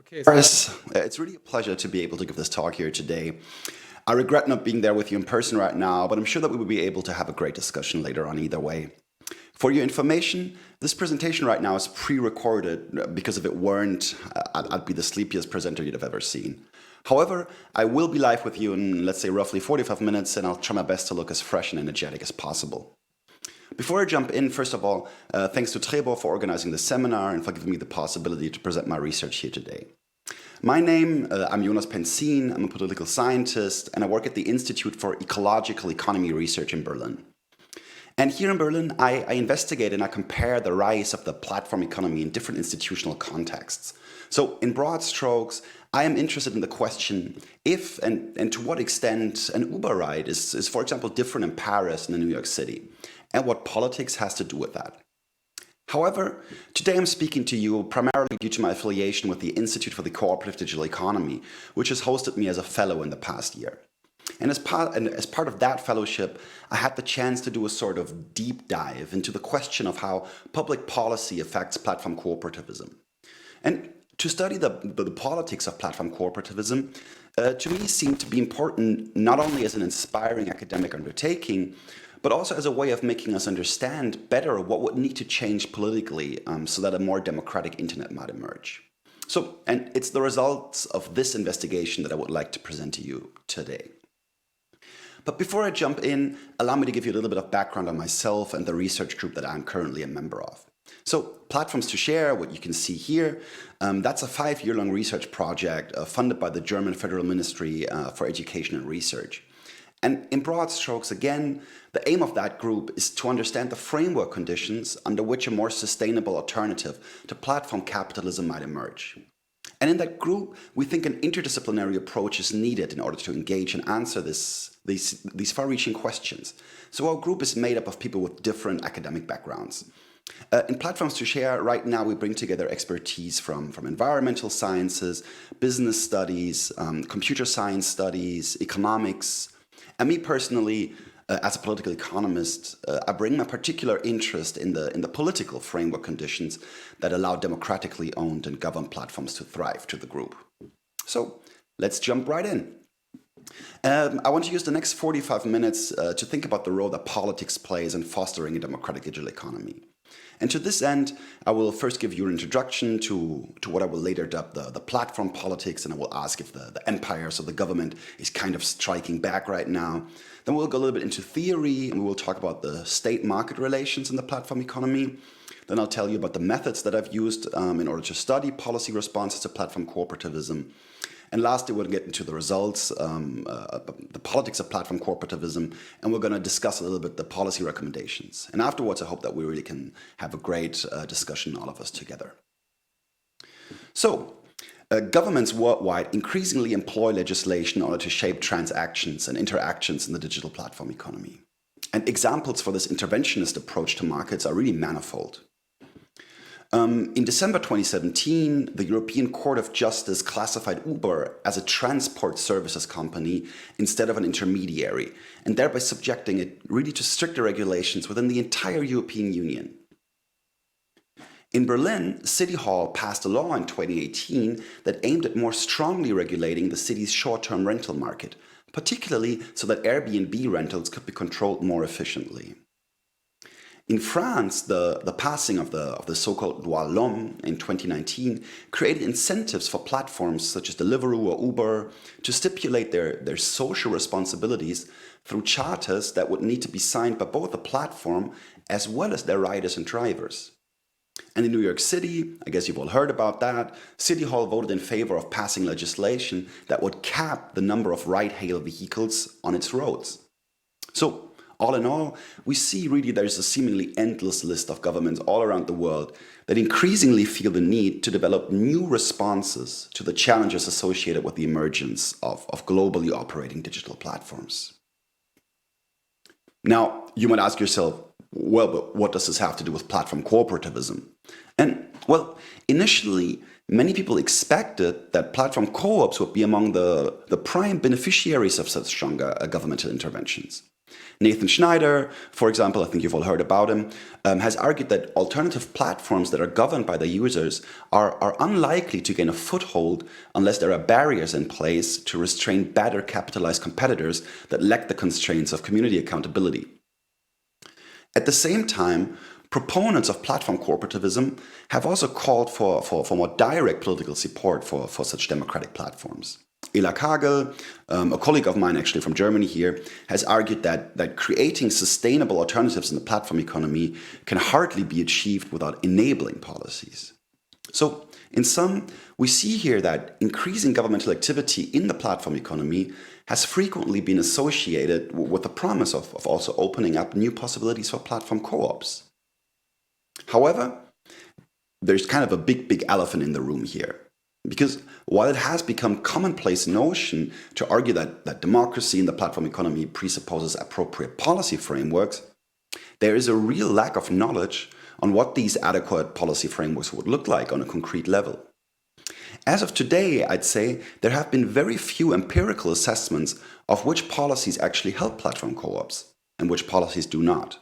Okay, Chris, it's really a pleasure to be able to give this talk here today. I regret not being there with you in person right now, but I'm sure that we will be able to have a great discussion later on either way. For your information, this presentation right now is pre-recorded because if it weren't, I'd be the sleepiest presenter you'd have ever seen. However, I will be live with you in, let's say, roughly 45 minutes, and I'll try my best to look as fresh and energetic as possible. Before I jump in, first of all, thanks to Trebor for organizing the seminar and for giving me the possibility to present my research here today. My name, I'm Jonas Pentzien, I'm a political scientist, and I work at the Institute for Ecological Economy Research in Berlin. And here in Berlin, I investigate and I compare the rise of the platform economy in different institutional contexts. So in broad strokes, I am interested in the question if and to what extent an Uber ride is, for example, different in Paris and in New York City, and what politics has to do with that. However, today I'm speaking to you primarily due to my affiliation with the Institute for the Cooperative Digital Economy, which has hosted me as a fellow in the past year. And as part of that fellowship, I had the chance to do a sort of deep dive into the question of how public policy affects platform cooperativism. And to study the politics of platform cooperativism, to me seemed to be important not only as an inspiring academic undertaking, but also as a way of making us understand better what would need to change politically so that a more democratic internet might emerge. And it's the results of this investigation that I would like to present to you today. But before I jump in, allow me to give you a little bit of background on myself and the research group that I'm currently a member of. So Platforms to Share, what you can see here, that's a 5-year-long research project funded by the German Federal Ministry for Education and Research. And in broad strokes, again, the aim of that group is to understand the framework conditions under which a more sustainable alternative to platform capitalism might emerge. And in that group, we think an interdisciplinary approach is needed in order to engage and answer these far-reaching questions. So our group is made up of people with different academic backgrounds. In Platforms to Share, right now we bring together expertise from environmental sciences, business studies, computer science studies, economics. And me personally, as a political economist, I bring my particular interest in the political framework conditions that allow democratically owned and governed platforms to thrive to the group. So let's jump right in. I want to use the next 45 minutes to think about the role that politics plays in fostering a democratic digital economy. And to this end, I will first give you an introduction to what I will later dub the platform politics, and I will ask if the empire, so the government, is kind of striking back right now. Then we'll go a little bit into theory, and we will talk about the state-market relations in the platform economy. Then I'll tell you about the methods that I've used in order to study policy responses to platform cooperativism. And lastly, we'll get into the results, the politics of platform cooperativism, and we're going to discuss a little bit the policy recommendations. And afterwards, I hope that we really can have a great discussion, all of us together. So, governments worldwide increasingly employ legislation in order to shape transactions and interactions in the digital platform economy. And examples for this interventionist approach to markets are really manifold. In December 2017, the European Court of Justice classified Uber as a transport services company instead of an intermediary, and thereby subjecting it really to stricter regulations within the entire European Union. In Berlin, City Hall passed a law in 2018 that aimed at more strongly regulating the city's short-term rental market, particularly so that Airbnb rentals could be controlled more efficiently. In France, the passing of the so-called loi L'Homme in 2019 created incentives for platforms such as Deliveroo or Uber to stipulate their social responsibilities through charters that would need to be signed by both the platform as well as their riders and drivers. And in New York City, I guess you've all heard about that, City Hall voted in favor of passing legislation that would cap the number of ride-hail vehicles on its roads. So, all in all, we see really there's a seemingly endless list of governments all around the world that increasingly feel the need to develop new responses to the challenges associated with the emergence of globally operating digital platforms. Now, you might ask yourself, well, but what does this have to do with platform cooperativism? And, well, initially, many people expected that platform co-ops would be among the prime beneficiaries of such stronger governmental interventions. Nathan Schneider, for example, I think you've all heard about him, has argued that alternative platforms that are governed by the users are unlikely to gain a foothold unless there are barriers in place to restrain better capitalized competitors that lack the constraints of community accountability. At the same time, proponents of platform cooperativism have also called for more direct political support for such democratic platforms. Ela Kagel, a colleague of mine actually from Germany here, has argued that creating sustainable alternatives in the platform economy can hardly be achieved without enabling policies. So, in sum, we see here that increasing governmental activity in the platform economy has frequently been associated with the promise of also opening up new possibilities for platform co-ops. However, there's kind of a big elephant in the room here. Because while it has become commonplace notion to argue that democracy in the platform economy presupposes appropriate policy frameworks, there is a real lack of knowledge on what these adequate policy frameworks would look like on a concrete level. As of today, I'd say there have been very few empirical assessments of which policies actually help platform co-ops and which policies do not.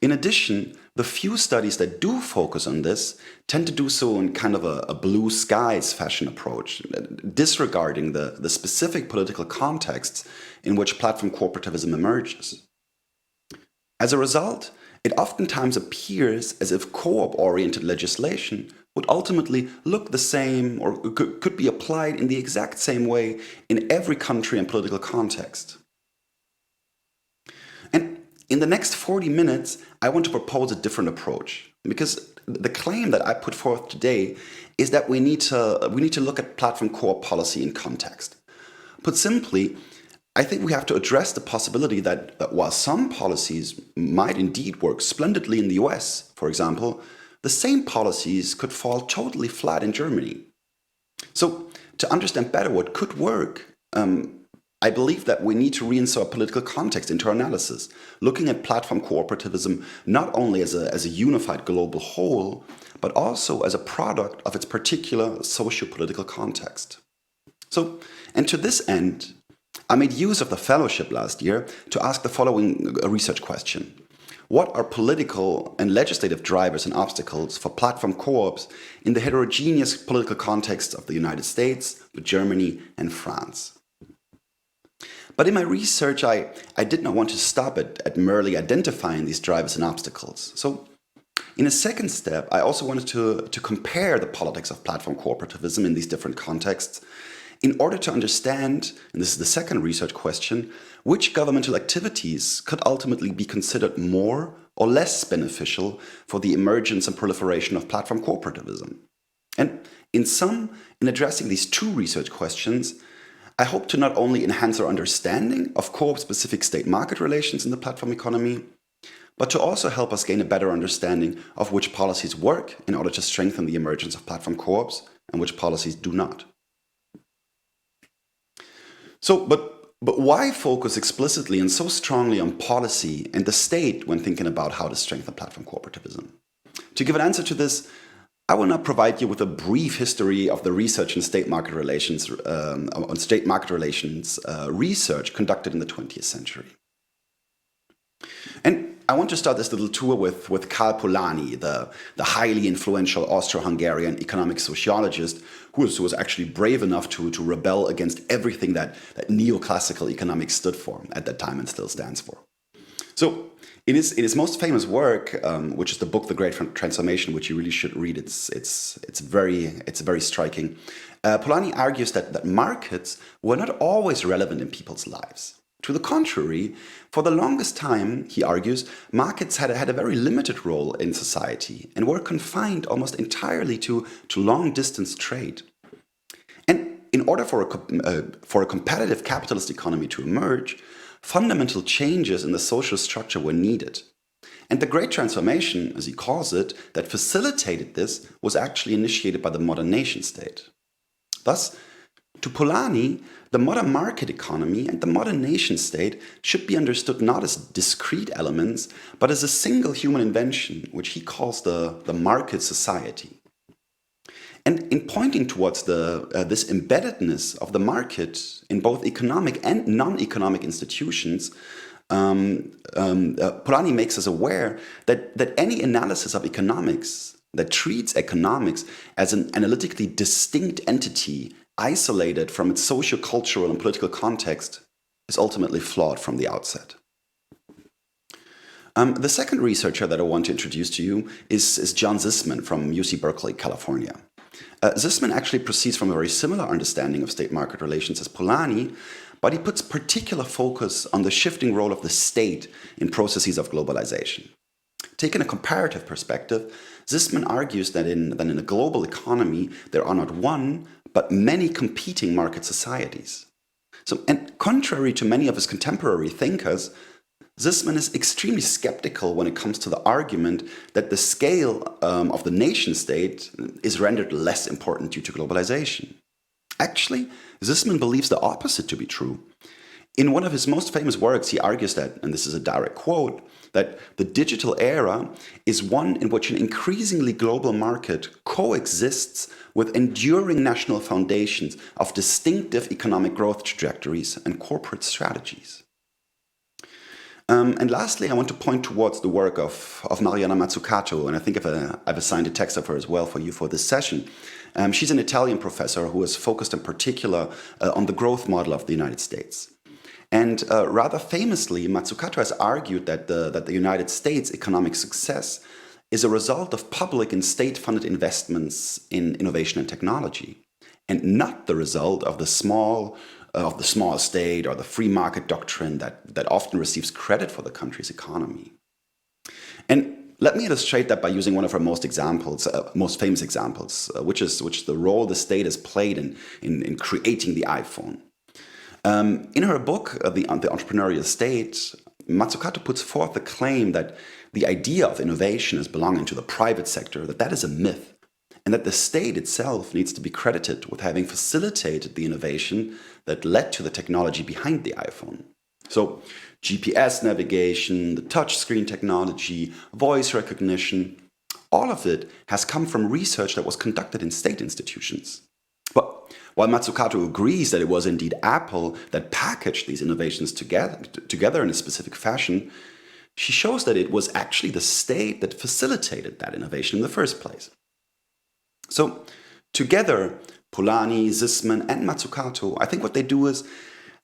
In addition, the few studies that do focus on this tend to do so in kind of a blue skies fashion approach, disregarding the specific political contexts in which platform cooperativism emerges. As a result, it oftentimes appears as if co-op-oriented legislation would ultimately look the same or could be applied in the exact same way in every country and political context. And in the next 40 minutes, I want to propose a different approach, because the claim that I put forth today is that we need to look at platform co-op policy in context. Put simply, I think we have to address the possibility that while some policies might indeed work splendidly in the US, for example, the same policies could fall totally flat in Germany. So, to understand better what could work, I believe that we need to reinsert political context into our analysis, looking at platform cooperativism not only as a unified global whole, but also as a product of its particular socio-political context. So, and to this end, I made use of the fellowship last year to ask the following research question. What are political and legislative drivers and obstacles for platform co-ops in the heterogeneous political context of the United States, Germany, and France? But in my research, I did not want to stop at merely identifying these drivers and obstacles. So, in a second step, I also wanted to compare the politics of platform cooperativism in these different contexts in order to understand, and this is the second research question, which governmental activities could ultimately be considered more or less beneficial for the emergence and proliferation of platform cooperativism. And in sum, in addressing these two research questions, I hope to not only enhance our understanding of co-op-specific state-market relations in the platform economy, but to also help us gain a better understanding of which policies work in order to strengthen the emergence of platform co-ops and which policies do not. So, but why focus explicitly and so strongly on policy and the state when thinking about how to strengthen platform cooperativism? To give an answer to this, I will now provide you with a brief history of the research in state-market relations, research conducted in the 20th century. And I want to start this little tour with Karl Polanyi, the highly influential Austro-Hungarian economic sociologist who was actually brave enough to rebel against everything that neoclassical economics stood for at that time and still stands for. So, in his most famous work, which is the book *The Great Transformation*, which you really should read, it's very striking. Polanyi argues that markets were not always relevant in people's lives. To the contrary, for the longest time, he argues, markets had a very limited role in society and were confined almost entirely to long-distance trade. And in order for a competitive capitalist economy to emerge, fundamental changes in the social structure were needed. And the Great Transformation, as he calls it, that facilitated this was actually initiated by the modern nation state. Thus, to Polanyi, the modern market economy and the modern nation state should be understood not as discrete elements, but as a single human invention, which he calls the market society. And in pointing towards this embeddedness of the market in both economic and non-economic institutions, Polanyi makes us aware that any analysis of economics that treats economics as an analytically distinct entity isolated from its socio-cultural and political context is ultimately flawed from the outset. The second researcher that I want to introduce to you is John Zisman from UC Berkeley, California. Zisman actually proceeds from a very similar understanding of state-market relations as Polanyi, but he puts particular focus on the shifting role of the state in processes of globalization. Taking a comparative perspective, Zisman argues that in a global economy, there are not one, but many competing market societies. And contrary to many of his contemporary thinkers, Zisman is extremely skeptical when it comes to the argument that the scale of the nation-state is rendered less important due to globalization. Actually, Zisman believes the opposite to be true. In one of his most famous works, he argues that, and this is a direct quote, that the digital era is one in which an increasingly global market coexists with enduring national foundations of distinctive economic growth trajectories and corporate strategies. And lastly, I want to point towards the work of Mariana Mazzucato, and I think I've assigned a text of her as well for you for this session. She's an Italian professor who is focused in particular on the growth model of the United States. And rather famously, Mazzucato has argued that the United States' economic success is a result of public and state-funded investments in innovation and technology, and not the result of the small state or the free market doctrine that often receives credit for the country's economy. And let me illustrate that by using one of our most famous examples, which is the role the state has played in creating the iPhone. In her book, The Entrepreneurial State, Mazzucato puts forth the claim that the idea of innovation as belonging to the private sector, that is a myth, and that the state itself needs to be credited with having facilitated the innovation that led to the technology behind the iPhone. So GPS navigation, the touchscreen technology, voice recognition, all of it has come from research that was conducted in state institutions. But while Mazzucato agrees that it was indeed Apple that packaged these innovations together in a specific fashion, she shows that it was actually the state that facilitated that innovation in the first place. So together, Polanyi, Zisman, and Mazzucato, I think what they do is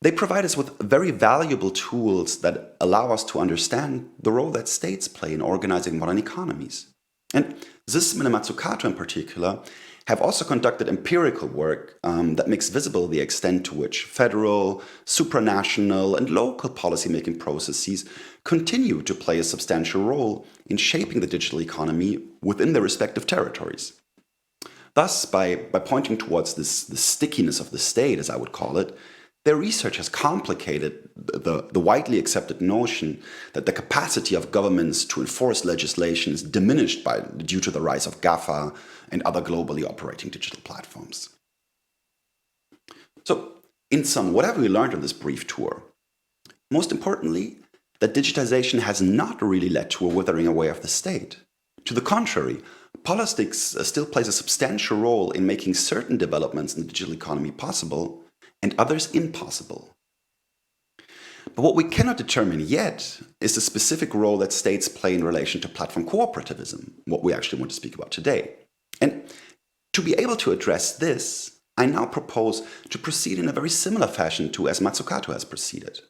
they provide us with very valuable tools that allow us to understand the role that states play in organizing modern economies. And Zisman and Mazzucato in particular have also conducted empirical work that makes visible the extent to which federal, supranational, and local policymaking processes continue to play a substantial role in shaping the digital economy within their respective territories. Thus, by pointing towards the stickiness of the state, as I would call it, their research has complicated the widely accepted notion that the capacity of governments to enforce legislation is diminished due to the rise of GAFA and other globally operating digital platforms. So, in sum, what have we learned on this brief tour? Most importantly, that digitization has not really led to a withering away of the state. To the contrary, politics still plays a substantial role in making certain developments in the digital economy possible and others impossible. But what we cannot determine yet is the specific role that states play in relation to platform cooperativism, what we actually want to speak about today. And to be able to address this, I now propose to proceed in a very similar fashion to as Mazzucato has proceeded.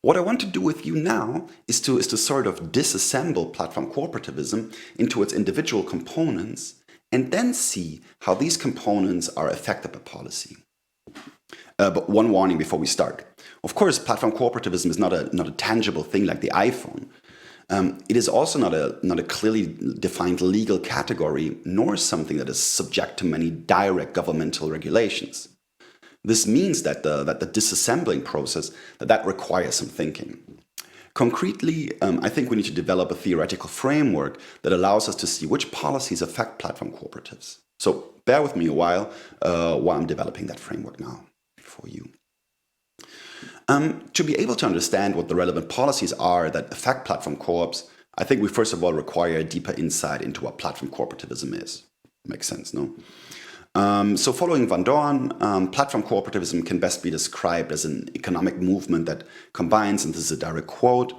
What I want to do with you now is to sort of disassemble platform cooperativism into its individual components and then see how these components are affected by policy. But one warning before we start. Of course, platform cooperativism is not a tangible thing like the iPhone. It is also not a clearly defined legal category, nor something that is subject to many direct governmental regulations. This means that the disassembling process that requires some thinking. Concretely, I think we need to develop a theoretical framework that allows us to see which policies affect platform cooperatives. So bear with me a while I'm developing that framework now for you. To be able to understand what the relevant policies are that affect platform co-ops, I think we first of all require a deeper insight into what platform cooperativism is. Makes sense, no? So following Van Dorn, platform cooperativism can best be described as an economic movement that combines, and this is a direct quote,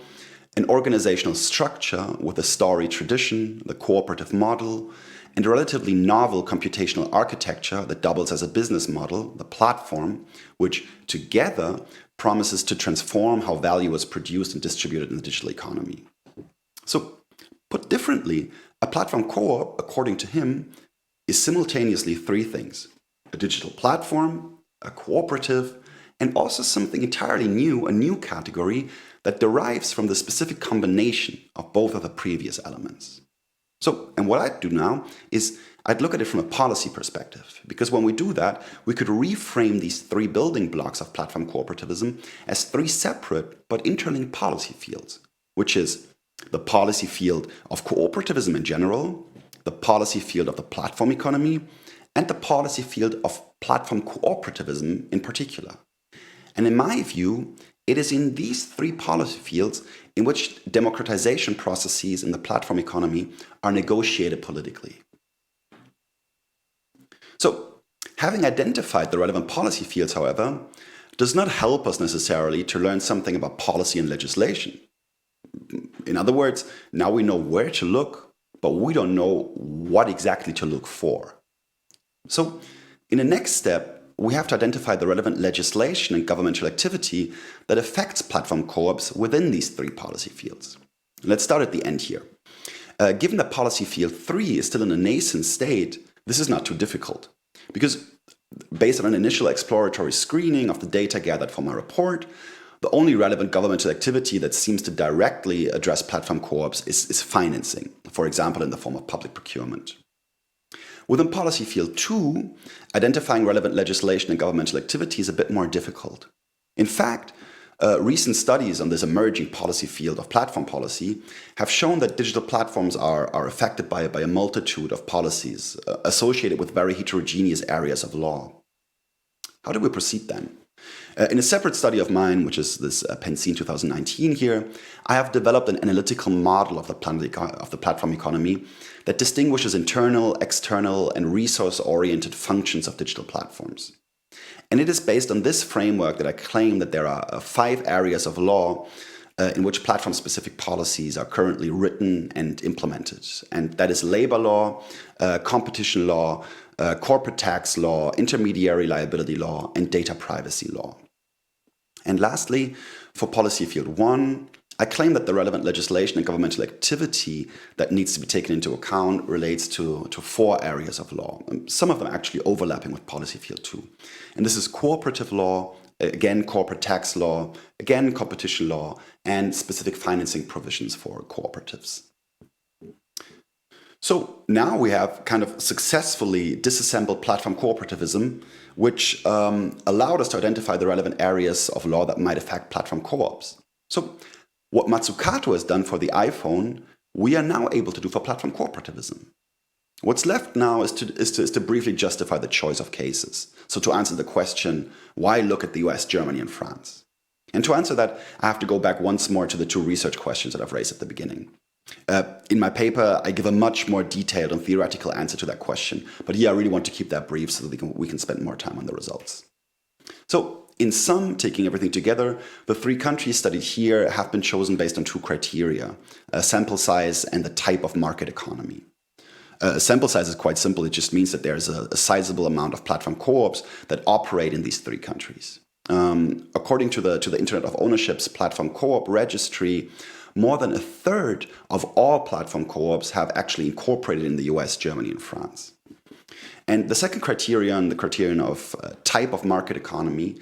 an organizational structure with a story tradition, the cooperative model, and a relatively novel computational architecture that doubles as a business model, the platform, which together promises to transform how value is produced and distributed in the digital economy. So, put differently, a platform co-op, according to him, is simultaneously three things: a digital platform, a cooperative, and also something entirely new, a new category that derives from the specific combination of both of the previous elements. So, and what I'd do now is I'd look at it from a policy perspective, because when we do that, we could reframe these three building blocks of platform cooperativism as three separate but interlinked policy fields, which is the policy field of cooperativism in general, the policy field of the platform economy, and the policy field of platform cooperativism in particular. And in my view, it is in these three policy fields in which democratization processes in the platform economy are negotiated politically. So, having identified the relevant policy fields, however, does not help us necessarily to learn something about policy and legislation. In other words, now we know where to look, but we don't know what exactly to look for. So, in the next step, we have to identify the relevant legislation and governmental activity that affects platform co-ops within these three policy fields. Let's start at the end here. Given that policy field 3 is still in a nascent state, this is not too difficult, because based on an initial exploratory screening of the data gathered from our report, the only relevant governmental activity that seems to directly address platform co-ops is financing, for example in the form of public procurement. Within policy field 2, identifying relevant legislation and governmental activity is a bit more difficult. In fact, recent studies on this emerging policy field of platform policy have shown that digital platforms are affected by a multitude of policies associated with very heterogeneous areas of law. How do we proceed then? In a separate study of mine, which is this Pentzien 2019 here, I have developed an analytical model of the platform economy that distinguishes internal, external, and resource-oriented functions of digital platforms. And it is based on this framework that I claim that there are 5 areas of law in which platform-specific policies are currently written and implemented. And that is labor law, competition law, corporate tax law, intermediary liability law, and data privacy law. And lastly, for policy field 1, I claim that the relevant legislation and governmental activity that needs to be taken into account relates to 4 areas of law, some of them actually overlapping with policy field 2. And this is cooperative law, again corporate tax law, again competition law, and specific financing provisions for cooperatives. So now we have kind of successfully disassembled platform cooperativism, which allowed us to identify the relevant areas of law that might affect platform co-ops. So what Matsukato has done for the iPhone, we are now able to do for platform cooperativism. What's left now is to briefly justify the choice of cases. So to answer the question, why look at the US, Germany, and France? And to answer that, I have to go back once more to the 2 research questions that I've raised at the beginning. In my paper, I give a much more detailed and theoretical answer to that question, but here I really want to keep that brief so that we can spend more time on the results. So, in sum, taking everything together, the 3 countries studied here have been chosen based on 2 criteria: sample size and the type of market economy. Sample size is quite simple. It just means that there's a sizable amount of platform co-ops that operate in these 3 countries. According to the Internet of Ownership's platform co-op registry, more than 1/3 of all platform co-ops have actually incorporated in the US, Germany, and France. And the second criterion, the criterion of type of market economy,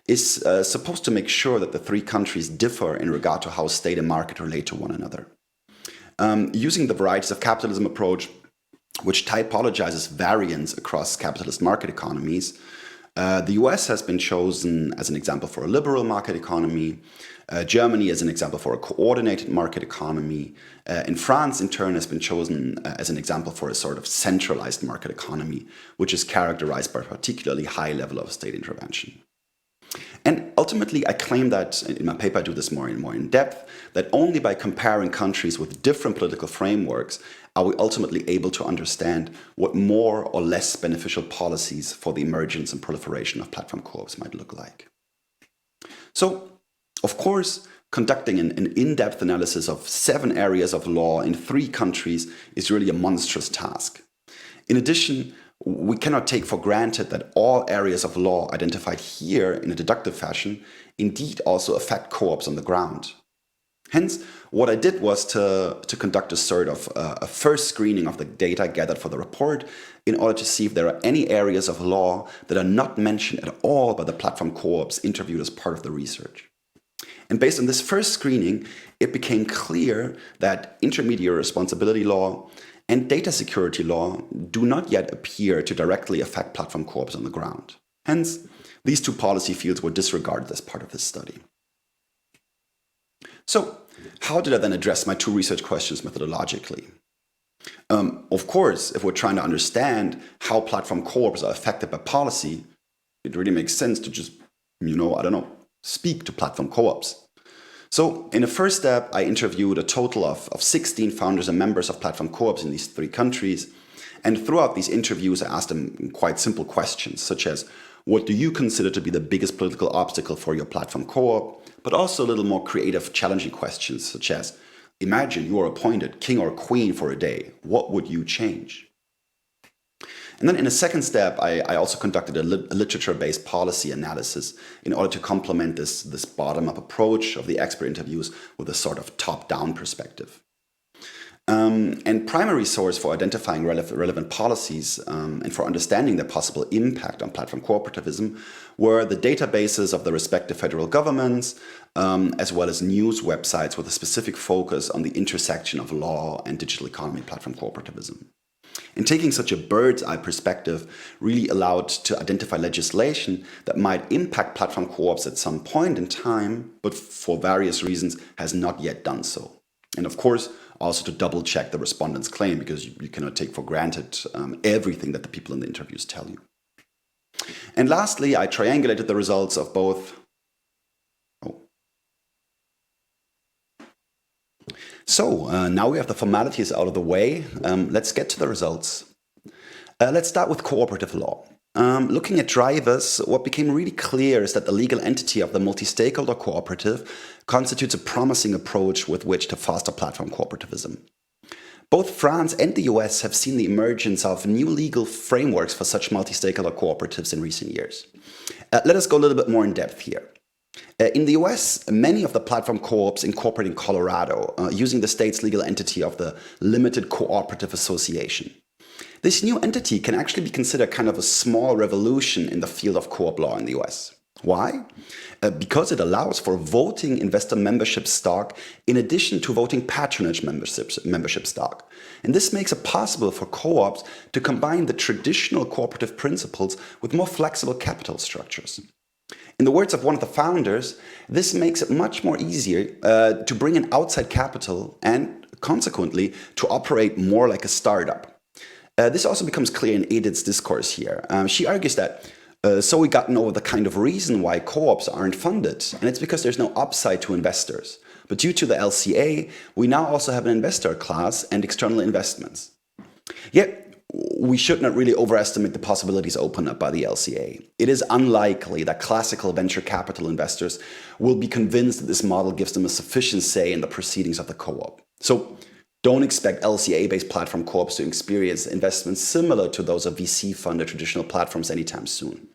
is supposed to make sure that the 3 countries differ in regard to how state and market relate to one another. Using the varieties of capitalism approach, which typologizes variance across capitalist market economies, the US has been chosen as an example for a liberal market economy, Germany as an example for a coordinated market economy, and France in turn has been chosen as an example for a sort of centralized market economy, which is characterized by a particularly high level of state intervention. And ultimately, I claim that, in my paper I do this more and more in depth, that only by comparing countries with different political frameworks are we ultimately able to understand what more or less beneficial policies for the emergence and proliferation of platform co-ops might look like. So, of course, conducting an in-depth analysis of 7 areas of law in 3 countries is really a monstrous task. In addition, we cannot take for granted that all areas of law identified here in a deductive fashion indeed also affect co-ops on the ground. Hence, what I did was to conduct a sort of a first screening of the data gathered for the report in order to see if there are any areas of law that are not mentioned at all by the platform co-ops interviewed as part of the research. And based on this first screening, it became clear that intermediary responsibility law and data security law do not yet appear to directly affect platform co-ops on the ground. Hence, these 2 policy fields were disregarded as part of this study. So, how did I then address my 2 research questions methodologically? Of course, if we're trying to understand how platform co-ops are affected by policy, it really makes sense to just, speak to platform co-ops. So in the first step, I interviewed a total of 16 founders and members of platform co-ops in these 3 countries. And throughout these interviews, I asked them quite simple questions, such as, what do you consider to be the biggest political obstacle for your platform co-op? But also a little more creative, challenging questions, such as, imagine you are appointed king or queen for a day. What would you change? And then in a second step, I also conducted a literature-based policy analysis in order to complement this bottom-up approach of the expert interviews with a sort of top-down perspective. And primary source for identifying relevant policies and for understanding their possible impact on platform cooperativism were the databases of the respective federal governments, as well as news websites with a specific focus on the intersection of law and digital economy platform cooperativism. And taking such a bird's eye perspective really allowed to identify legislation that might impact platform co-ops at some point in time, but for various reasons has not yet done so. And of course, also to double check the respondent's claim, because you cannot take for granted everything that the people in the interviews tell you. And lastly, I triangulated the results of both. So now we have the formalities out of the way. Let's get to the results. Let's start with cooperative law. Looking at drivers, what became really clear is that the legal entity of the multi-stakeholder cooperative constitutes a promising approach with which to foster platform cooperativism. Both France and the US have seen the emergence of new legal frameworks for such multi-stakeholder cooperatives in recent years. Let us go a little bit more in depth here. In the US, many of the platform co-ops incorporate in Colorado using the state's legal entity of the Limited Cooperative Association. This new entity can actually be considered kind of a small revolution in the field of co-op law in the US. Why? Because it allows for voting investor membership stock in addition to voting patronage membership stock. And this makes it possible for co-ops to combine the traditional cooperative principles with more flexible capital structures. In the words of one of the founders, this makes it much more easier to bring in outside capital and consequently to operate more like a startup. This also becomes clear in Edith's discourse here. She argues that so we gotten over the kind of reason why co-ops aren't funded, and it's because there's no upside to investors. But due to the LCA, we now also have an investor class and external investments. Yet, we should not really overestimate the possibilities opened up by the LCA. It is unlikely that classical venture capital investors will be convinced that this model gives them a sufficient say in the proceedings of the co-op. So, don't expect LCA-based platform co-ops to experience investments similar to those of VC-funded traditional platforms anytime soon.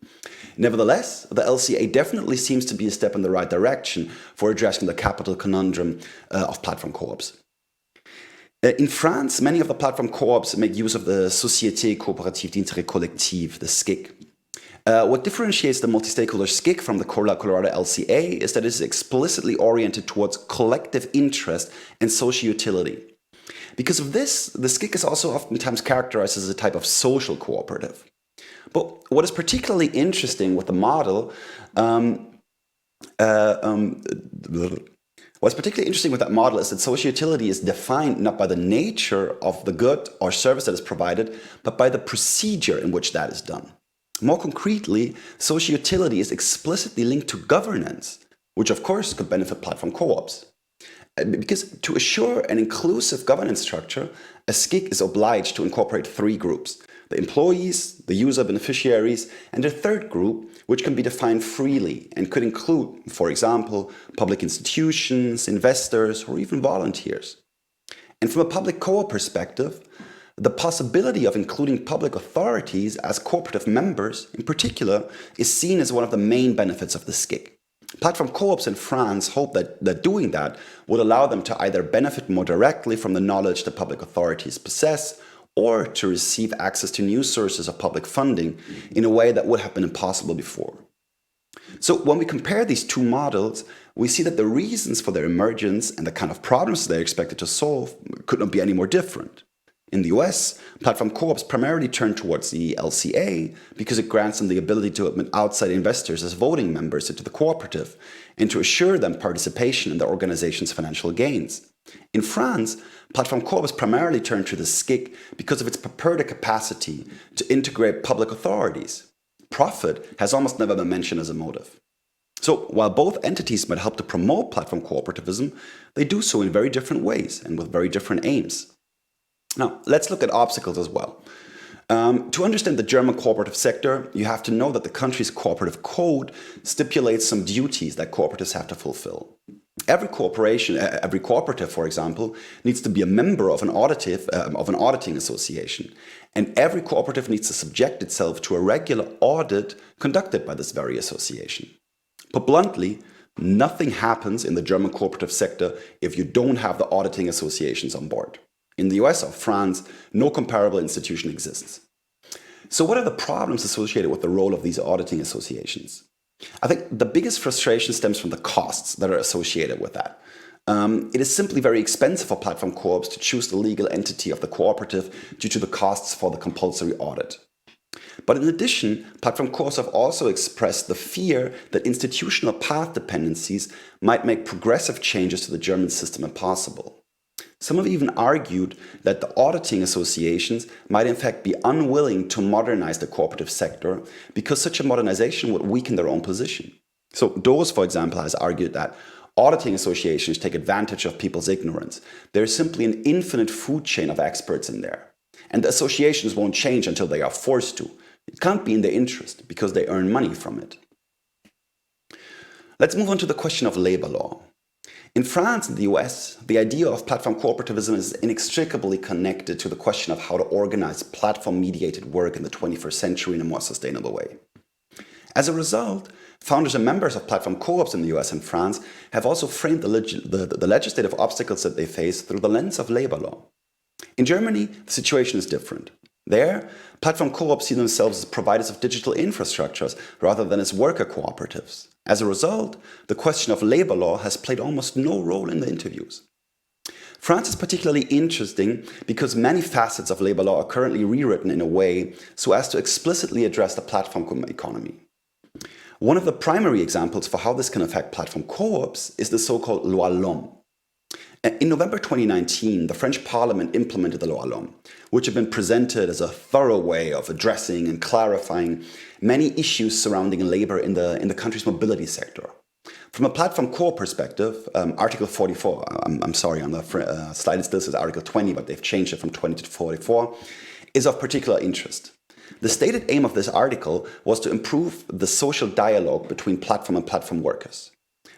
Nevertheless, the LCA definitely seems to be a step in the right direction for addressing the capital conundrum of platform co-ops. In France, many of the platform co-ops make use of the Société Coopérative d'Intérêt Collectif, the SCIC. What differentiates the multi-stakeholder SCIC from the Colorado LCA is that it is explicitly oriented towards collective interest and social utility. Because of this, the SCIC is also oftentimes characterized as a type of social cooperative. But what is particularly interesting with the model, what's particularly interesting with that model is that social utility is defined not by the nature of the good or service that is provided, but by the procedure in which that is done. More concretely, social utility is explicitly linked to governance, which of course could benefit platform co-ops. Because to assure an inclusive governance structure, a SCIC is obliged to incorporate three groups: the employees, the user beneficiaries, and a third group, which can be defined freely and could include, for example, public institutions, investors, or even volunteers. And from a public co-op perspective, the possibility of including public authorities as cooperative members, in particular, is seen as one of the main benefits of the SCIC. Platform co-ops in France hope that doing that would allow them to either benefit more directly from the knowledge that public authorities possess, or to receive access to new sources of public funding in a way that would have been impossible before. So when we compare these two models, we see that the reasons for their emergence and the kind of problems they're expected to solve could not be any more different. In the US, platform co-ops primarily turn towards the LCA because it grants them the ability to admit outside investors as voting members into the cooperative and to assure them participation in the organization's financial gains. In France, platform co-ops primarily turn to the SCIC because of its purported capacity to integrate public authorities. Profit has almost never been mentioned as a motive. So while both entities might help to promote platform cooperativism, they do so in very different ways and with very different aims. Now, let's look at obstacles as well. To understand the German cooperative sector, you have to know that the country's cooperative code stipulates some duties that cooperatives have to fulfill. Every cooperative, for example, needs to be a member of an auditing association, and every cooperative needs to subject itself to a regular audit conducted by this very association. Put bluntly, nothing happens in the German cooperative sector if you don't have the auditing associations on board. In the US or France, no comparable institution exists. So what are the problems associated with the role of these auditing associations? I think the biggest frustration stems from the costs that are associated with that. It is simply very expensive for platform co-ops to choose the legal entity of the cooperative due to the costs for the compulsory audit. But in addition, platform co-ops have also expressed the fear that institutional path dependencies might make progressive changes to the German system impossible. Some have even argued that the auditing associations might in fact be unwilling to modernize the cooperative sector because such a modernization would weaken their own position. So Doris, for example, has argued that auditing associations take advantage of people's ignorance. There's simply an infinite food chain of experts in there. And the associations won't change until they are forced to. It can't be in their interest because they earn money from it. Let's move on to the question of labor law. In France and the US, the idea of platform cooperativism is inextricably connected to the question of how to organize platform-mediated work in the 21st century in a more sustainable way. As a result, founders and members of platform co-ops in the US and France have also framed the legislative obstacles that they face through the lens of labor law. In Germany, the situation is different. There, platform co-ops see themselves as providers of digital infrastructures rather than as worker cooperatives. As a result, the question of labor law has played almost no role in the interviews. France is particularly interesting because many facets of labor law are currently rewritten in a way so as to explicitly address the platform economy. One of the primary examples for how this can affect platform co-ops is the so-called Loi L'Homme. In November 2019, the French Parliament implemented the Loi L'Homme, which had been presented as a thorough way of addressing and clarifying many issues surrounding labor in the country's mobility sector. From a platform core perspective, Article 44, I'm sorry, on the slide it still says Article 20, but they've changed it from 20 to 44, is of particular interest. The stated aim of this article was to improve the social dialogue between platform and platform workers.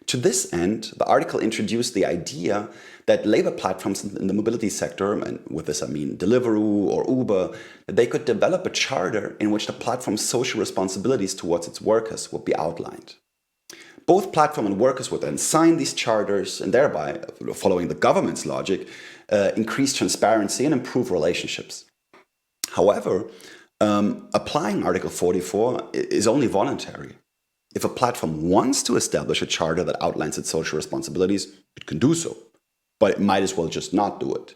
To this end, the article introduced the idea that labor platforms in the mobility sector, and with this I mean Deliveroo or Uber, that they could develop a charter in which the platform's social responsibilities towards its workers would be outlined. Both platform and workers would then sign these charters and thereby, following the government's logic, increase transparency and improve relationships. However, applying Article 44 is only voluntary. If a platform wants to establish a charter that outlines its social responsibilities, it can do so, but it might as well just not do it.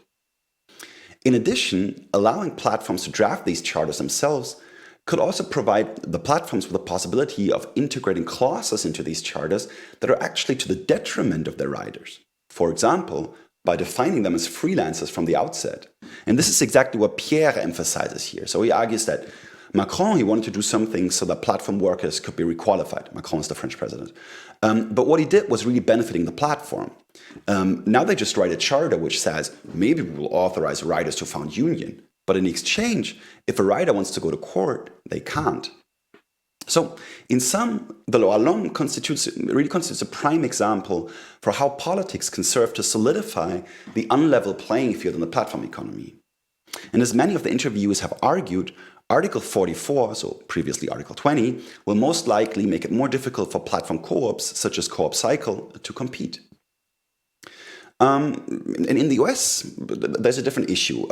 In addition, allowing platforms to draft these charters themselves could also provide the platforms with the possibility of integrating clauses into these charters that are actually to the detriment of their riders. For example, by defining them as freelancers from the outset. And this is exactly what Pierre emphasizes here. So he argues that Macron, he wanted to do something so that platform workers could be requalified. Macron is the French president. But what he did was really benefiting the platform. Now they just write a charter which says, maybe we will authorize riders to found union. But in exchange, if a rider wants to go to court, they can't. So in sum, the law alone really constitutes a prime example for how politics can serve to solidify the unlevel playing field in the platform economy. And as many of the interviewers have argued, Article 44, so previously Article 20, will most likely make it more difficult for platform co-ops, such as Co-op Cycle, to compete. And in the US, there's a different issue.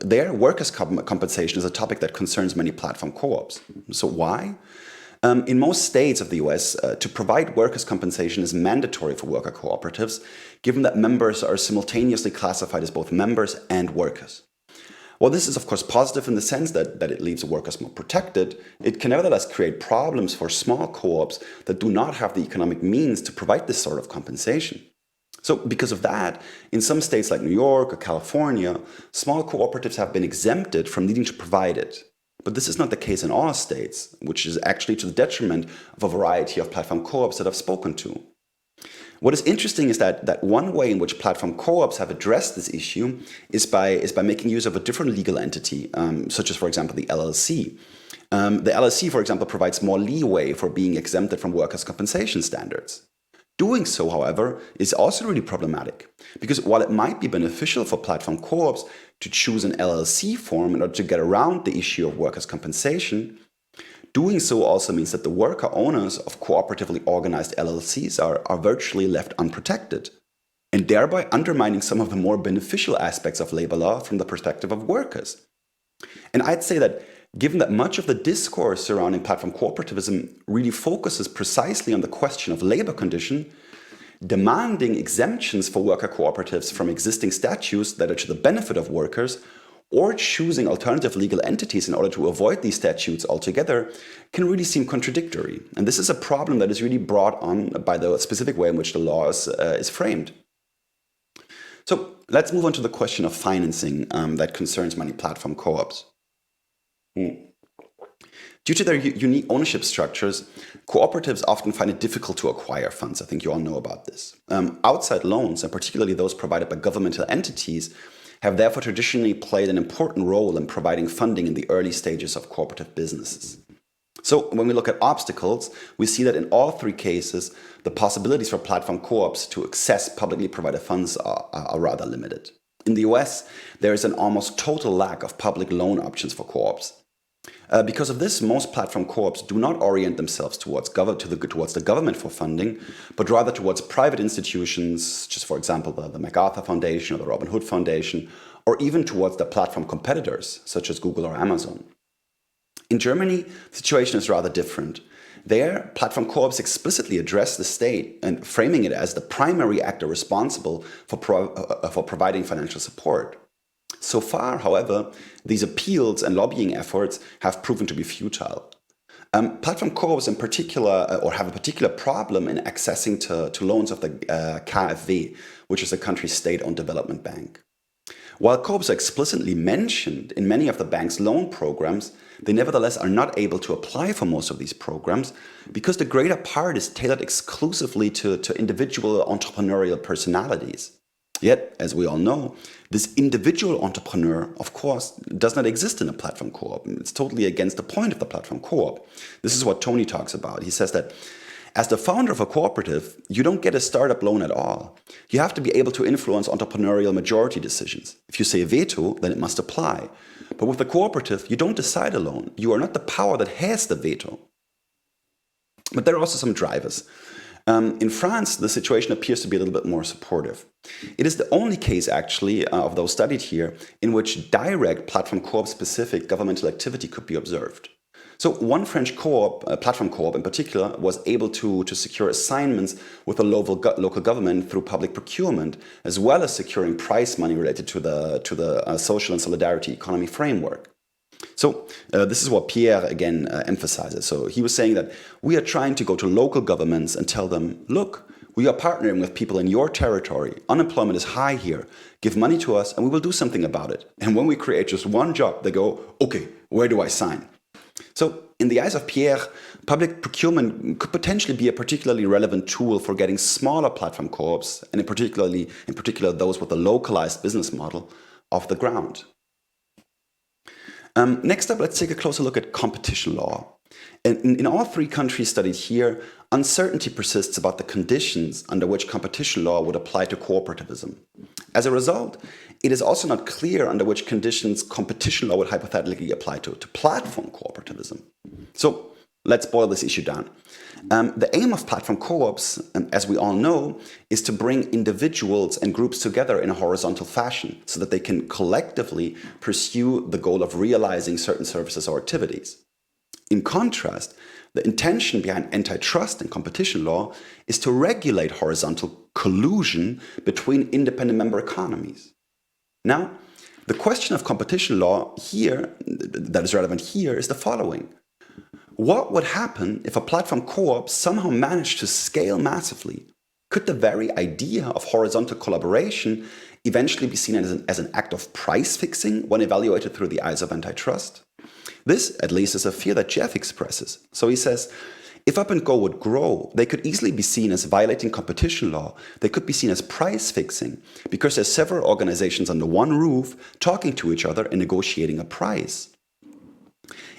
There, workers' compensation is a topic that concerns many platform co-ops. So why? In most states of the US, to provide workers' compensation is mandatory for worker cooperatives, given that members are simultaneously classified as both members and workers. While this is of course positive in the sense that it leaves workers more protected, it can nevertheless create problems for small co-ops that do not have the economic means to provide this sort of compensation. So because of that, in some states like New York or California, small cooperatives have been exempted from needing to provide it. But this is not the case in all states, which is actually to the detriment of a variety of platform co-ops that I've spoken to. What is interesting is that one way in which platform co-ops have addressed this issue is by making use of a different legal entity, such as, for example, the LLC. The LLC, for example, provides more leeway for being exempted from workers' compensation standards. Doing so, however, is also really problematic, because while it might be beneficial for platform co-ops to choose an LLC form in order to get around the issue of workers' compensation, doing so also means that the worker owners of cooperatively organized LLCs are virtually left unprotected, and thereby undermining some of the more beneficial aspects of labor law from the perspective of workers. And I'd say that given that much of the discourse surrounding platform cooperativism really focuses precisely on the question of labor condition, demanding exemptions for worker cooperatives from existing statutes that are to the benefit of workers, or choosing alternative legal entities in order to avoid these statutes altogether, can really seem contradictory. And this is a problem that is really brought on by the specific way in which the law is framed. So let's move on to the question of financing that concerns many platform co-ops. Due to their unique ownership structures, cooperatives often find it difficult to acquire funds. I think you all know about this. Outside loans, and particularly those provided by governmental entities, have therefore traditionally played an important role in providing funding in the early stages of cooperative businesses. So when we look at obstacles, we see that in all three cases, the possibilities for platform co-ops to access publicly provided funds are rather limited. In the US, there is an almost total lack of public loan options for co-ops. Because of this, most platform co-ops do not orient themselves towards the government for funding, but rather towards private institutions, just for example, the MacArthur Foundation or the Robin Hood Foundation, or even towards the platform competitors, such as Google or Amazon. In Germany, the situation is rather different. There, platform co-ops explicitly address the state and framing it as the primary actor responsible for providing financial support. So far, however, these appeals and lobbying efforts have proven to be futile. Platform co-ops in particular, or have a particular problem in accessing to loans of the KfW, which is the country's state-owned development bank. While co-ops are explicitly mentioned in many of the bank's loan programs, they nevertheless are not able to apply for most of these programs because the greater part is tailored exclusively to individual entrepreneurial personalities. Yet, as we all know, this individual entrepreneur, of course, does not exist in a platform co-op. It's totally against the point of the platform co-op. This is what Tony talks about. He says that as the founder of a cooperative, you don't get a startup loan at all. You have to be able to influence entrepreneurial majority decisions. If you say veto, then it must apply. But with the cooperative, you don't decide alone. You are not the power that has the veto. But there are also some drivers. In France, the situation appears to be a little bit more supportive. It is the only case, actually, of those studied here, in which direct platform co-op specific governmental activity could be observed. So one French co-op, platform co-op in particular, was able to secure assignments with the local government through public procurement, as well as securing prize money related to the social and solidarity economy framework. So this is what Pierre again emphasizes. So he was saying that we are trying to go to local governments and tell them, look, we are partnering with people in your territory. Unemployment is high here. Give money to us and we will do something about it. And when we create just one job, they go, okay, where do I sign? So, in the eyes of Pierre, public procurement could potentially be a particularly relevant tool for getting smaller platform co-ops, and in particular those with a localized business model, off the ground. Next up, let's take a closer look at competition law. In all three countries studied here, uncertainty persists about the conditions under which competition law would apply to cooperativism. As a result, it is also not clear under which conditions competition law would hypothetically apply to platform cooperativism. So let's boil this issue down. The aim of platform co-ops, as we all know, is to bring individuals and groups together in a horizontal fashion so that they can collectively pursue the goal of realizing certain services or activities. In contrast, the intention behind antitrust and competition law is to regulate horizontal collusion between independent member economies. Now, the question of competition law here, that is relevant here, is the following. What would happen if a platform co-op somehow managed to scale massively? Could the very idea of horizontal collaboration eventually be seen as an act of price fixing when evaluated through the eyes of antitrust? This, at least, is a fear that Jeff expresses. So he says, if Up and Go would grow, they could easily be seen as violating competition law. They could be seen as price fixing because there's several organizations under one roof talking to each other and negotiating a price.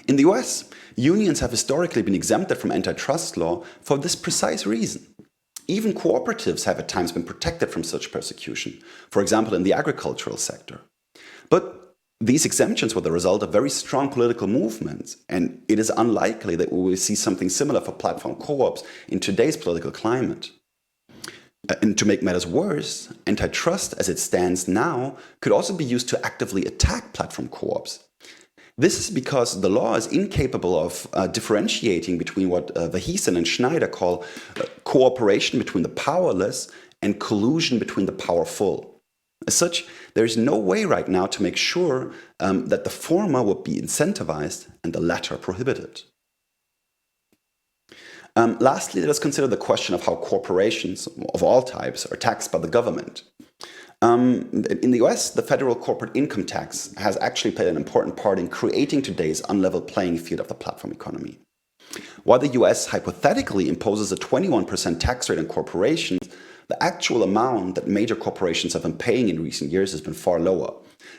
In the US, unions have historically been exempted from antitrust law for this precise reason. Even cooperatives have at times been protected from such persecution, for example in the agricultural sector. But these exemptions were the result of very strong political movements, and it is unlikely that we will see something similar for platform co-ops in today's political climate. And to make matters worse, antitrust as it stands now could also be used to actively attack platform co-ops. This is because the law is incapable of differentiating between what Verheesen and Schneider call cooperation between the powerless and collusion between the powerful. As such, there is no way right now to make sure that the former would be incentivized and the latter prohibited. Lastly, let us consider the question of how corporations of all types are taxed by the government. In the US, the federal corporate income tax has actually played an important part in creating today's unlevel playing field of the platform economy. While the US hypothetically imposes a 21% tax rate on corporations, the actual amount that major corporations have been paying in recent years has been far lower.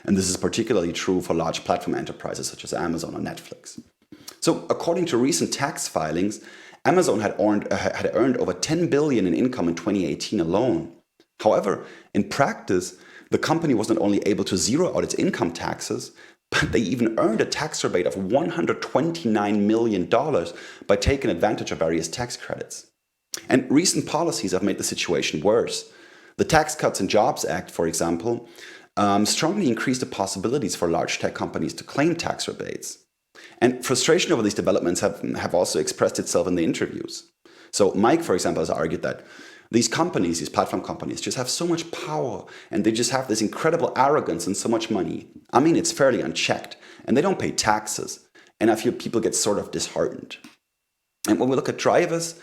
And this is particularly true for large platform enterprises such as Amazon or Netflix. So according to recent tax filings, Amazon had earned over $10 billion in income in 2018 alone. However, in practice, the company was not only able to zero out its income taxes, but they even earned a tax rebate of $129 million by taking advantage of various tax credits. And recent policies have made the situation worse. The Tax Cuts and Jobs Act, for example, strongly increased the possibilities for large tech companies to claim tax rebates. And frustration over these developments have also expressed itself in the interviews. So Mike, for example, has argued that these companies, these platform companies, just have so much power and they just have this incredible arrogance and so much money. I mean, it's fairly unchecked and they don't pay taxes. And I feel people get sort of disheartened. And when we look at drivers,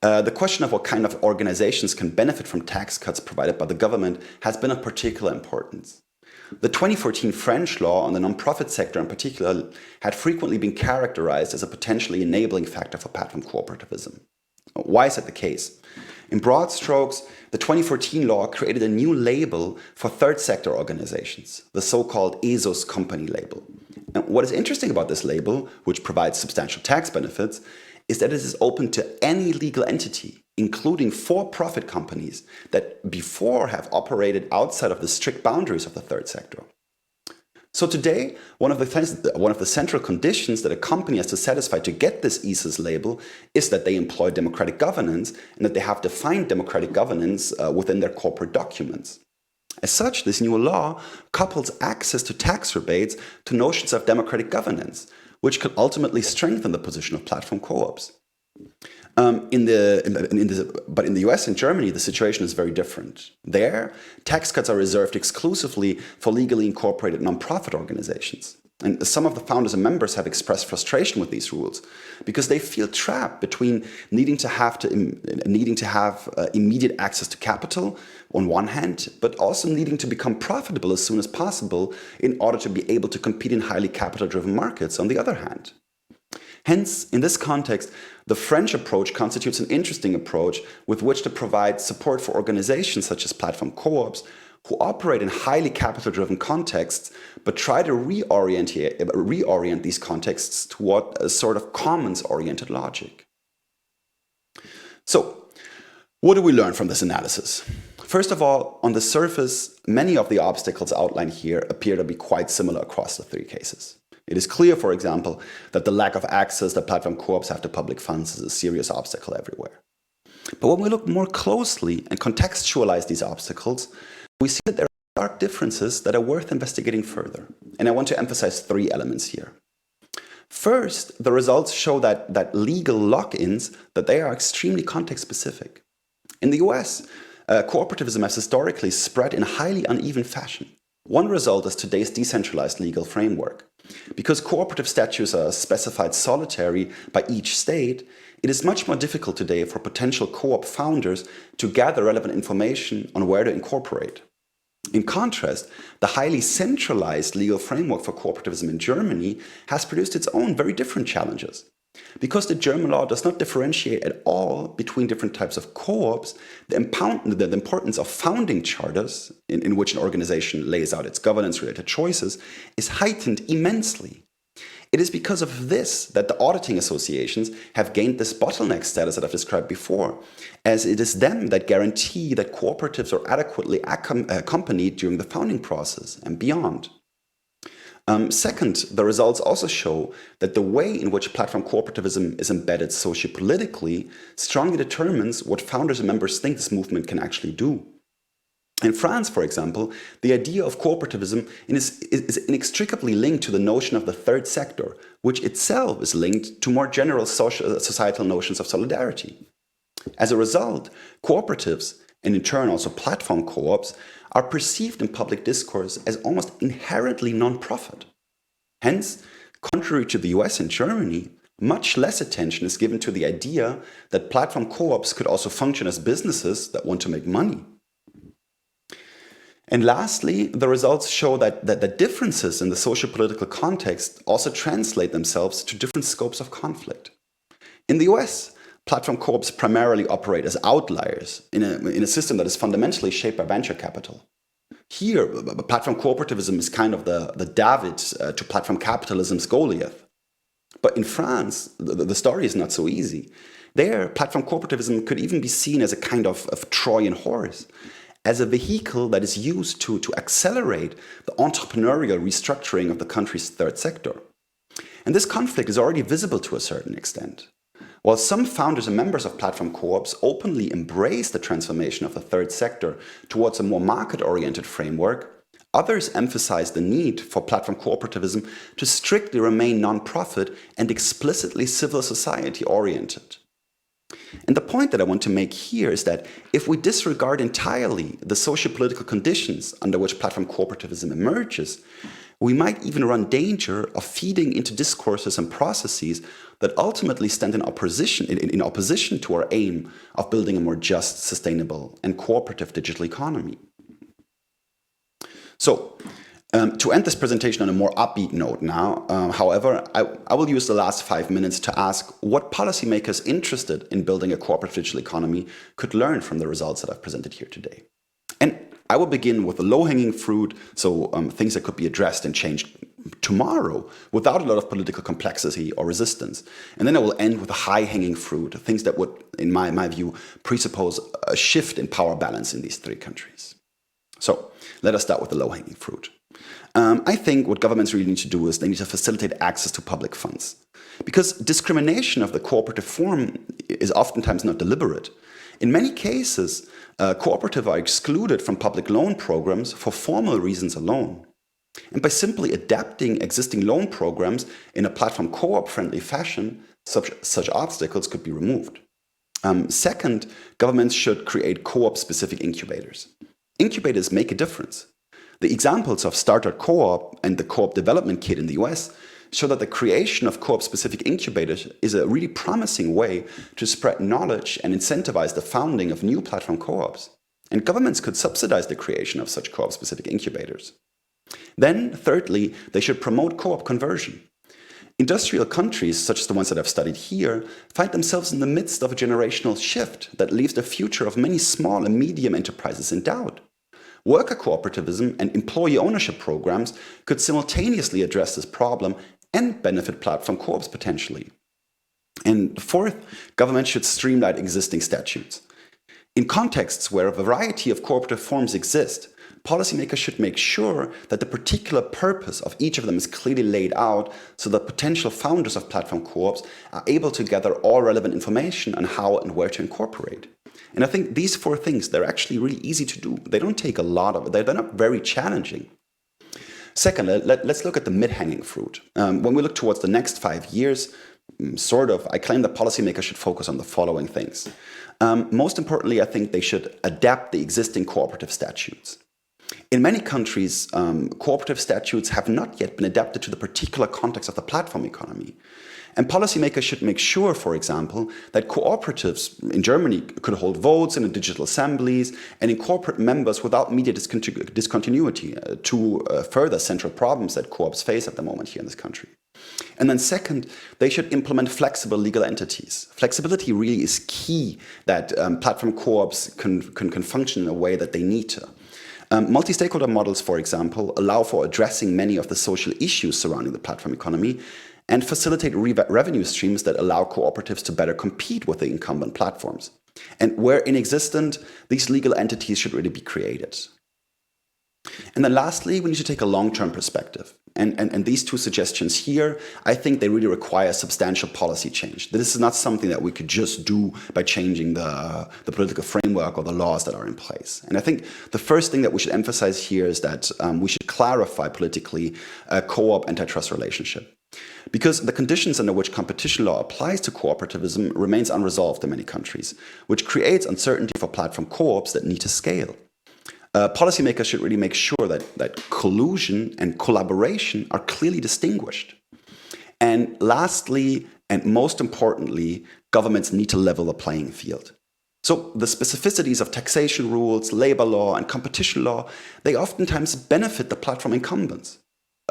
the question of what kind of organizations can benefit from tax cuts provided by the government has been of particular importance. The 2014 French law on the nonprofit sector in particular had frequently been characterized as a potentially enabling factor for platform cooperativism. Why is that the case? In broad strokes, the 2014 law created a new label for third sector organizations, the so-called ESOS company label. And what is interesting about this label, which provides substantial tax benefits, is that it is open to any legal entity, including for-profit companies that before have operated outside of the strict boundaries of the third sector. So today, one of the central conditions that a company has to satisfy to get this ESOS label is that they employ democratic governance and that they have defined democratic governance within their corporate documents. As such, this new law couples access to tax rebates to notions of democratic governance, which could ultimately strengthen the position of platform co-ops. But in the US and Germany, the situation is very different. There, tax cuts are reserved exclusively for legally incorporated nonprofit organizations. And some of the founders and members have expressed frustration with these rules because they feel trapped between needing to have immediate access to capital on one hand, but also needing to become profitable as soon as possible in order to be able to compete in highly capital-driven markets on the other hand. Hence, in this context, the French approach constitutes an interesting approach with which to provide support for organizations such as platform co-ops who operate in highly capital-driven contexts, but try to reorient these contexts toward a sort of commons-oriented logic. So, what do we learn from this analysis? First of all, on the surface, many of the obstacles outlined here appear to be quite similar across the three cases. It is clear, for example, that the lack of access that platform co-ops have to public funds is a serious obstacle everywhere. But when we look more closely and contextualize these obstacles, we see that there are stark differences that are worth investigating further. And I want to emphasize three elements here. First, the results show that legal lock-ins, that they are extremely context-specific. In the US, cooperativism has historically spread in a highly uneven fashion. One result is today's decentralized legal framework. Because cooperative statutes are specified solitary by each state, it is much more difficult today for potential co-op founders to gather relevant information on where to incorporate. In contrast, the highly centralized legal framework for cooperativism in Germany has produced its own very different challenges. Because the German law does not differentiate at all between different types of co-ops, the importance of founding charters, in which an organization lays out its governance-related choices, is heightened immensely. It is because of this that the auditing associations have gained this bottleneck status that I've described before, as it is them that guarantee that cooperatives are adequately accompanied during the founding process and beyond. Second, the results also show that the way in which platform cooperativism is embedded sociopolitically strongly determines what founders and members think this movement can actually do. In France, for example, the idea of cooperativism is inextricably linked to the notion of the third sector, which itself is linked to more general societal notions of solidarity. As a result, cooperatives, and in turn also platform co-ops, are perceived in public discourse as almost inherently non-profit. Hence, contrary to the US and Germany, much less attention is given to the idea that platform co-ops could also function as businesses that want to make money. And lastly, the results show that the differences in the socio-political context also translate themselves to different scopes of conflict. In the US, platform co-ops primarily operate as outliers in a system that is fundamentally shaped by venture capital. Here, platform cooperativism is kind of the David to platform capitalism's Goliath. But in France, the story is not so easy. There, platform cooperativism could even be seen as a kind of Trojan horse, as a vehicle that is used to accelerate the entrepreneurial restructuring of the country's third sector. And this conflict is already visible to a certain extent. While some founders and members of platform co-ops openly embrace the transformation of the third sector towards a more market-oriented framework, others emphasize the need for platform cooperativism to strictly remain non-profit and explicitly civil society-oriented. And the point that I want to make here is that if we disregard entirely the socio-political conditions under which platform cooperativism emerges, we might even run danger of feeding into discourses and processes that ultimately stand in opposition to our aim of building a more just, sustainable, and cooperative digital economy. So, to end this presentation on a more upbeat note now, however, I will use the last 5 minutes to ask what policymakers interested in building a cooperative digital economy could learn from the results that I've presented here today. And I will begin with the low-hanging fruit, so things that could be addressed and changed tomorrow without a lot of political complexity or resistance. And then I will end with the high-hanging fruit, things that would, in my view, presuppose a shift in power balance in these three countries. So let us start with the low-hanging fruit. I think what governments really need to do is they need to facilitate access to public funds. Because discrimination of the cooperative form is oftentimes not deliberate. In many cases, cooperatives are excluded from public loan programs for formal reasons alone. And by simply adapting existing loan programs in a platform co-op friendly fashion, such obstacles could be removed. Second, governments should create co-op specific incubators. Incubators make a difference. The examples of Starter Co-op and the Co-op Development Kit in the US show that the creation of co-op specific incubators is a really promising way to spread knowledge and incentivize the founding of new platform co-ops. And governments could subsidize the creation of such co-op specific incubators. Then, thirdly, they should promote co-op conversion. Industrial countries, such as the ones that I've studied here, find themselves in the midst of a generational shift that leaves the future of many small and medium enterprises in doubt. Worker cooperativism and employee ownership programs could simultaneously address this problem and benefit platform co-ops potentially. And fourth, governments should streamline existing statutes. In contexts where a variety of cooperative forms exist, policymakers should make sure that the particular purpose of each of them is clearly laid out so that potential founders of platform co-ops are able to gather all relevant information on how and where to incorporate. And I think these four things, they're actually really easy to do. They don't take a lot of it. They're not very challenging. Second, let's look at the mid-hanging fruit. When we look towards the next 5 years, I claim that policymakers should focus on the following things. Most importantly, I think they should adapt the existing cooperative statutes. In many countries, cooperative statutes have not yet been adapted to the particular context of the platform economy. And policymakers should make sure, for example, that cooperatives in Germany could hold votes in the digital assemblies and incorporate members without media discontinuity, two further central problems that co-ops face at the moment here in this country. And then second, they should implement flexible legal entities. Flexibility really is key that platform co-ops can function in a way that they need to. Multi-stakeholder models, for example, allow for addressing many of the social issues surrounding the platform economy and facilitate revenue streams that allow cooperatives to better compete with the incumbent platforms. And where inexistent, these legal entities should really be created. And then lastly, we need to take a long-term perspective. And these two suggestions here, I think they really require substantial policy change. This is not something that we could just do by changing the political framework or the laws that are in place. And I think the first thing that we should emphasize here is that we should clarify politically a co-op antitrust relationship. Because the conditions under which competition law applies to cooperativism remains unresolved in many countries, which creates uncertainty for platform co-ops that need to scale. Policymakers should really make sure that collusion and collaboration are clearly distinguished. And lastly, and most importantly, governments need to level the playing field. So the specificities of taxation rules, labor law, and competition law, they oftentimes benefit the platform incumbents.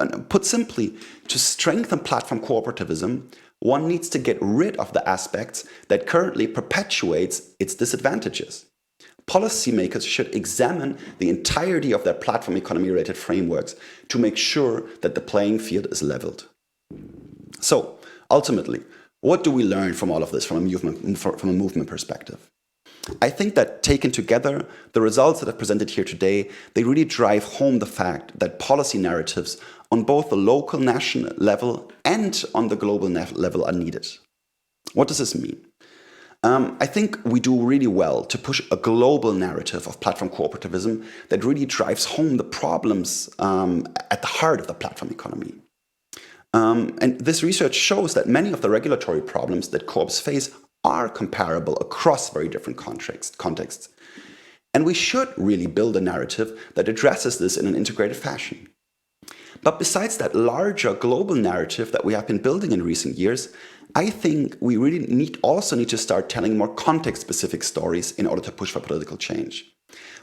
And put simply, to strengthen platform cooperativism, one needs to get rid of the aspects that currently perpetuates its disadvantages. Policymakers should examine the entirety of their platform economy-related frameworks to make sure that the playing field is leveled. So, ultimately, what do we learn from all of this from a movement perspective? I think that taken together, the results that I've presented here today, they really drive home the fact that policy narratives on both the local national level and on the global level are needed. What does this mean? I think we do really well to push a global narrative of platform cooperativism that really drives home the problems at the heart of the platform economy. And this research shows that many of the regulatory problems that co-ops face are comparable across very different contexts. And we should really build a narrative that addresses this in an integrated fashion. But besides that larger global narrative that we have been building in recent years, I think we really also need to start telling more context-specific stories in order to push for political change.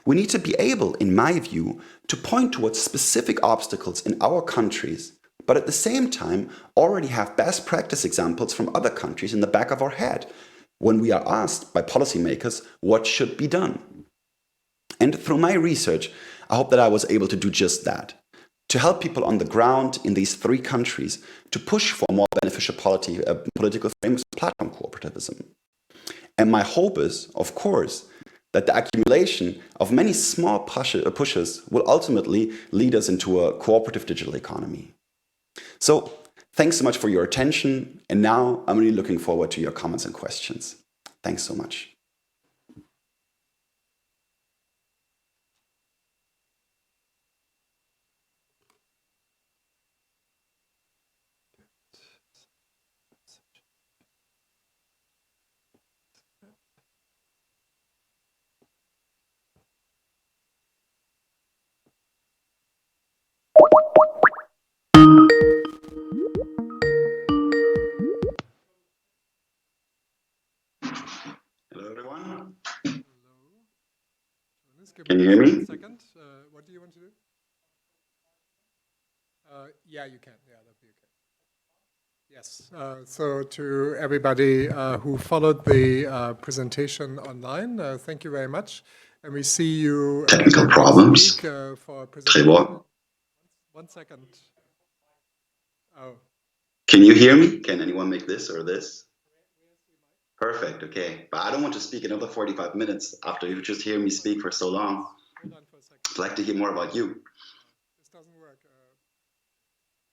We need to be able, in my view, to point towards specific obstacles in our countries, but at the same time already have best practice examples from other countries in the back of our head when we are asked by policymakers what should be done. And through my research, I hope that I was able to do just that, to help people on the ground in these 3 countries to push for more beneficial political frameworks of platform cooperativism. And my hope is, of course, that the accumulation of many small pushes will ultimately lead us into a cooperative digital economy. So, thanks so much for your attention, and now I'm really looking forward to your comments and questions. Thanks so much. Hello, everyone. Hello. Jonas, give Can you me hear me? 1 second. What do you want to do? Yeah, you can. Yeah, that'd be okay. Yes. So to everybody who followed the presentation online, thank you very much. And we see you Technical next problems. week for a Trevor, presentation. 1 second. Oh, can you hear me? Can anyone make this or this? Perfect, okay. But I don't want to speak another 45 minutes after you just hear me speak for so long. hold on for a second. I'd like to hear more about you.